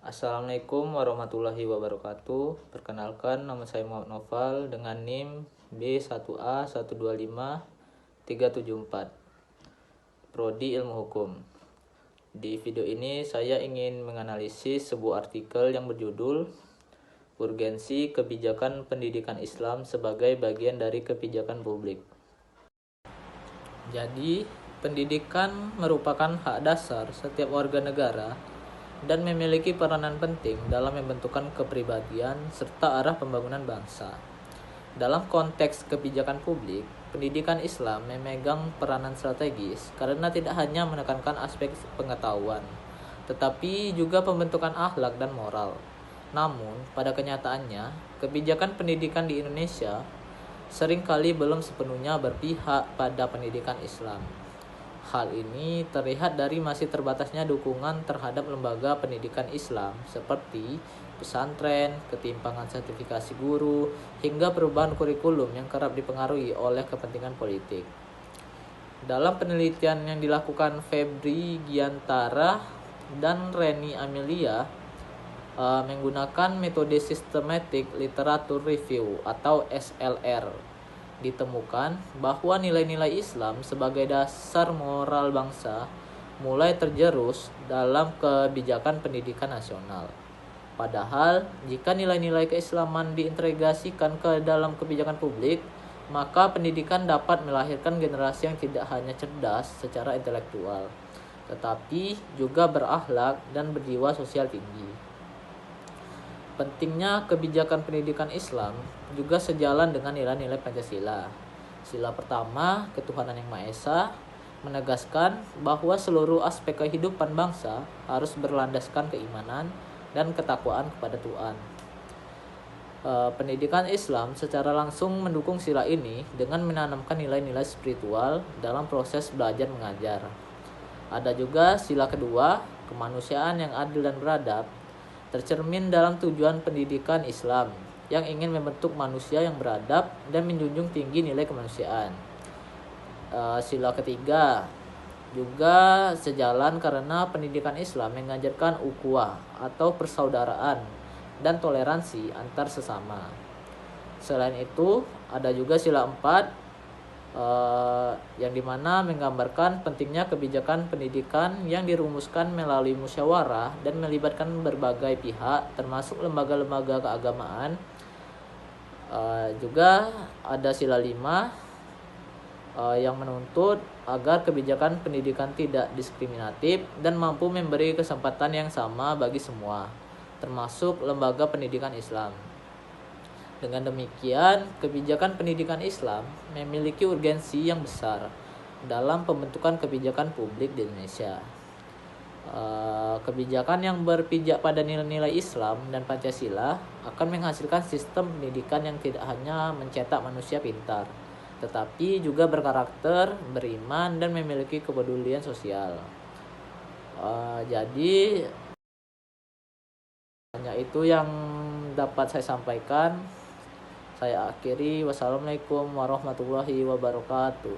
Assalamualaikum warahmatullahi wabarakatuh. Perkenalkan, nama saya Muhammad Noval dengan NIM B1A125374, Prodi Ilmu Hukum. Di video ini saya ingin menganalisis sebuah artikel yang berjudul Urgensi Kebijakan Pendidikan Islam sebagai bagian dari kebijakan publik. Jadi, pendidikan merupakan hak dasar setiap warga negara dan memiliki peranan penting dalam membentukkan kepribadian serta arah pembangunan bangsa. Dalam konteks kebijakan publik, pendidikan Islam memegang peranan strategis karena tidak hanya menekankan aspek pengetahuan, tetapi juga pembentukan akhlak dan moral. Namun, pada kenyataannya, kebijakan pendidikan di Indonesia seringkali belum sepenuhnya berpihak pada pendidikan Islam. Hal ini terlihat dari masih terbatasnya dukungan terhadap lembaga pendidikan Islam seperti pesantren, ketimpangan sertifikasi guru, hingga perubahan kurikulum yang kerap dipengaruhi oleh kepentingan politik. Dalam penelitian yang dilakukan Febri Giantara dan Reni Amelia menggunakan metode Systematic Literature Review atau SLR, ditemukan bahwa nilai-nilai Islam sebagai dasar moral bangsa mulai tergerus dalam kebijakan pendidikan nasional. Padahal, jika nilai-nilai keislaman diintegrasikan ke dalam kebijakan publik, maka pendidikan dapat melahirkan generasi yang tidak hanya cerdas secara intelektual, tetapi juga berakhlak dan berjiwa sosial tinggi. Pentingnya kebijakan pendidikan Islam juga sejalan dengan nilai-nilai Pancasila. Sila pertama, ketuhanan yang Maha Esa, menegaskan bahwa seluruh aspek kehidupan bangsa harus berlandaskan keimanan dan ketakwaan kepada Tuhan. Pendidikan Islam secara langsung mendukung sila ini dengan menanamkan nilai-nilai spiritual dalam proses belajar mengajar. Ada juga sila kedua, kemanusiaan yang adil dan beradab, tercermin dalam tujuan pendidikan Islam yang ingin membentuk manusia yang beradab dan menjunjung tinggi nilai kemanusiaan. Sila ketiga juga sejalan karena pendidikan Islam mengajarkan ukhuwah atau persaudaraan dan toleransi antar sesama. Selain itu, ada juga sila 4 yang dimana menggambarkan pentingnya kebijakan pendidikan yang dirumuskan melalui musyawarah dan melibatkan berbagai pihak termasuk lembaga-lembaga keagamaan. Juga ada sila 5 yang menuntut agar kebijakan pendidikan tidak diskriminatif dan mampu memberi kesempatan yang sama bagi semua, termasuk lembaga pendidikan Islam. Dengan demikian, kebijakan pendidikan Islam memiliki urgensi yang besar dalam pembentukan kebijakan publik di Indonesia. Kebijakan yang berpijak pada nilai-nilai Islam dan Pancasila akan menghasilkan sistem pendidikan yang tidak hanya mencetak manusia pintar, tetapi juga berkarakter, beriman, dan memiliki kepedulian sosial. Jadi, hanya itu yang dapat saya sampaikan. Saya akhiri, wassalamualaikum warahmatullahi wabarakatuh.